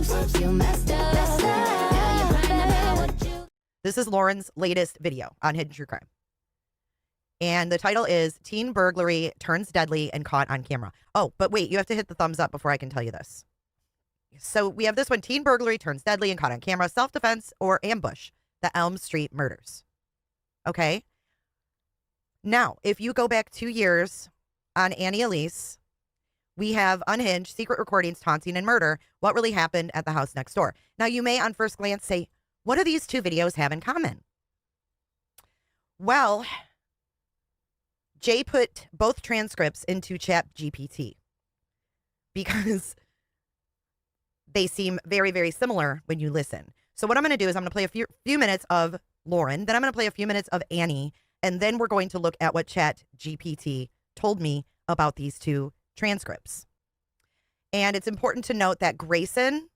oops, you messed up. Now you're crying about what you. This is Lauren's latest video on Hidden True Crime. And the title is Teen Burglary Turns Deadly and Caught on Camera. Oh, but wait, you have to hit the thumbs up before I can tell you this. So we have this one, Teen Burglary Turns Deadly and Caught on Camera, Self-Defense or Ambush, the Elm Street Murders. Okay? Now, if you go back 2 years on Annie Elise, we have Unhinged, Secret Recordings, Taunting, and Murder, What Really Happened at the House Next Door. Now, you may on first glance say, what do these two videos have in common? Well, Jay put both transcripts into ChatGPT because they seem very, very similar when you listen. So what I'm going to do is I'm going to play a few minutes of Lauren, then I'm going to play a few minutes of Annie, and then we're going to look at what ChatGPT told me about these two transcripts. And it's important to note that Grayson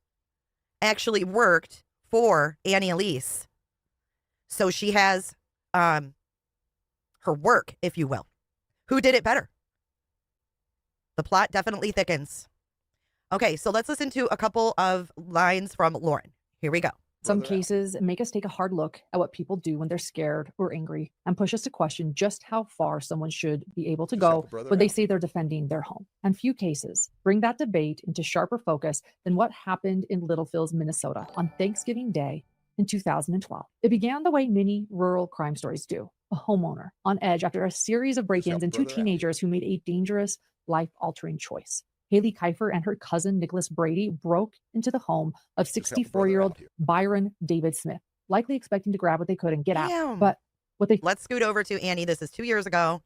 actually worked for Annie Elise. So she has her work, if you will. Who did it better? The plot definitely thickens. Okay, so let's listen to a couple of lines from Lauren. Here we go. Some cases make us take a hard look at what people do when they're scared or angry and push us to question just how far someone should be able to go when they say they're defending their home. And few cases bring that debate into sharper focus than what happened in Littlefield's, Minnesota on Thanksgiving Day in 2012. It began the way many rural crime stories do. A homeowner on edge after a series of break-ins and two teenagers who made a dangerous, life-altering choice. Haley Kiefer and her cousin Nicholas Brady broke into the home of 64-year-old Byron David Smith, likely expecting to grab what they could and get out. But what they... Let's scoot over to Annie. This is 2 years ago.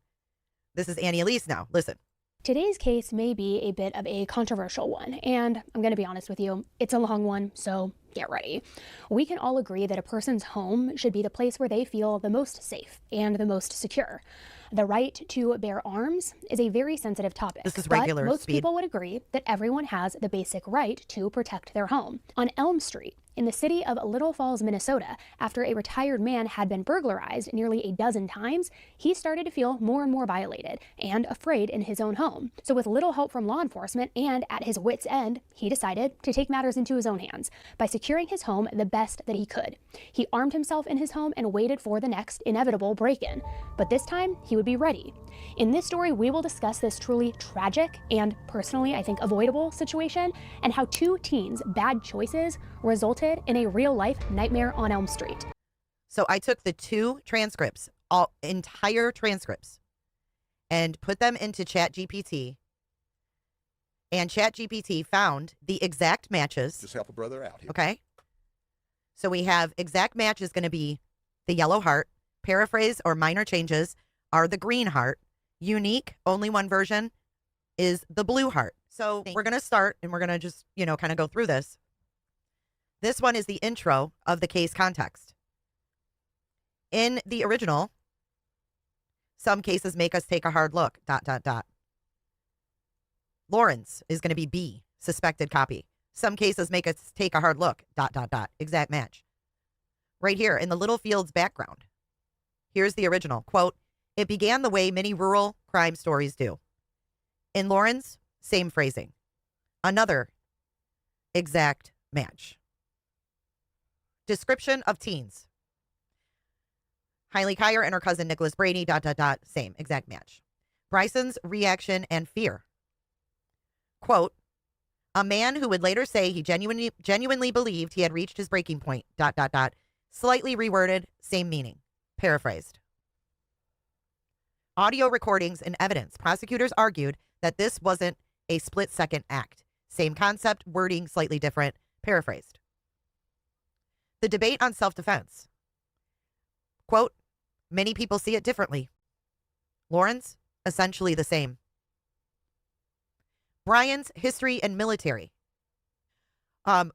This is Annie Elise now. Listen. Today's case may be a bit of a controversial one, and I'm going to be honest with you, it's a long one, so get ready. We can all agree that a person's home should be the place where they feel the most safe and the most secure. The right to bear arms is a very sensitive topic. This is regular but most speed. people would agree that everyone has the basic right to protect their home. On Elm Street, in the city of Little Falls, Minnesota, after a retired man had been burglarized nearly a dozen times, he started to feel more and more violated and afraid in his own home. So with little help from law enforcement and at his wit's end, he decided to take matters into his own hands by securing his home the best that he could. He armed himself in his home and waited for the next inevitable break-in. But this time, he would be ready. In this story, we will discuss this truly tragic and personally, I think, avoidable situation and how two teens' bad choices resulted in a real-life nightmare on Elm Street. So I took the two transcripts, all entire transcripts, and put them into ChatGPT. And ChatGPT found the exact matches. Just help a brother out here. Okay. So we have exact match is going to be the yellow heart. Paraphrase or minor changes are the green heart. Unique, only one version, is the blue heart. So we're going to start and we're going to just, kind of go through this. This one is the intro of the case context. In the original, some cases make us take a hard look, ... Lauren's is going to be B, suspected copy. Some cases make us take a hard look, ... Exact match. Right here in the Littlefield's background. Here's the original. Quote, "It began the way many rural crime stories do." In Lauren's, same phrasing. Another exact match. Description of teens. Haley Kiefer and her cousin Nicholas Brady, ... Same, exact match. Bryson's reaction and fear. Quote, "A man who would later say he genuinely believed he had reached his breaking point, ... Slightly reworded, same meaning. Paraphrased. Audio recordings and evidence. Prosecutors argued that this wasn't a split-second act. Same concept, wording slightly different. Paraphrased. The debate on self-defense. Quote, "Many people see it differently. Lauren's, essentially the same." Brian's history and military.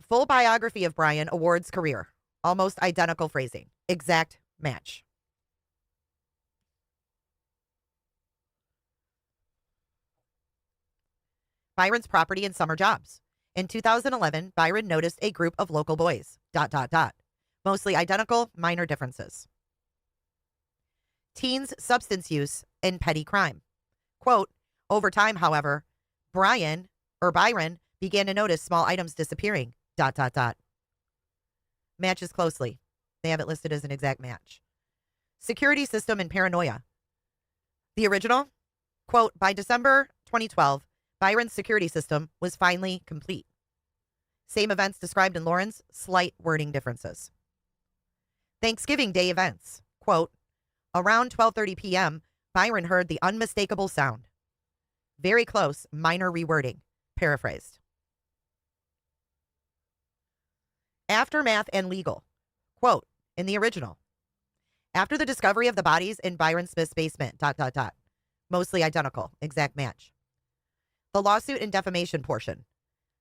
Full biography of Brian, awards career. Almost identical phrasing. Exact match. Byron's property and summer jobs. In 2011, Byron noticed a group of local boys, ... Mostly identical, minor differences. Teens' substance use and petty crime. Quote, "Over time, however, Byron began to notice small items disappearing, Matches closely. They have it listed as an exact match. Security system and paranoia. The original, quote, by December 2012, Byron's security system was finally complete. Same events described in Lauren's, slight wording differences. Thanksgiving Day events, quote, around 12:30 p.m., Byron heard the unmistakable sound. Very close, minor rewording, paraphrased. Aftermath and legal, quote, in the original. After the discovery of the bodies in Byron Smith's basement, mostly identical, exact match. The lawsuit and defamation portion,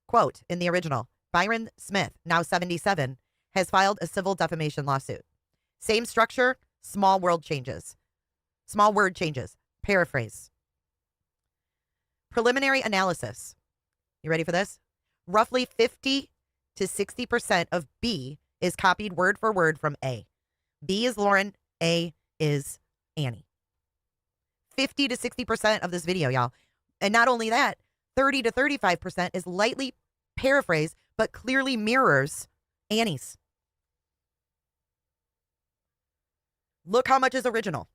quote, in the original, Byron Smith, now 77, has filed a civil defamation lawsuit. Same structure, small word changes, paraphrase. Preliminary analysis. You ready for this? Roughly 50 to 60% of B is copied word for word from A. B is Lauren, A is Annie. 50 to 60% of this video, y'all. And not only that, 30 to 35% is lightly paraphrased, but clearly mirrors Annie's. Look how much is original.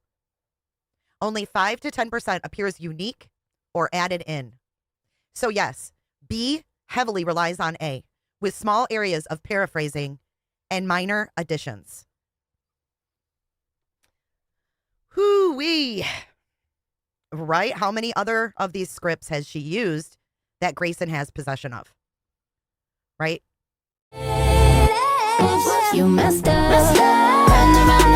Only 5 to 10% appears unique or added in. So yes, B heavily relies on A, with small areas of paraphrasing and minor additions. Hoo-wee. Right? How many other of these scripts has she used that Grayson has possession of? Right? You messed up.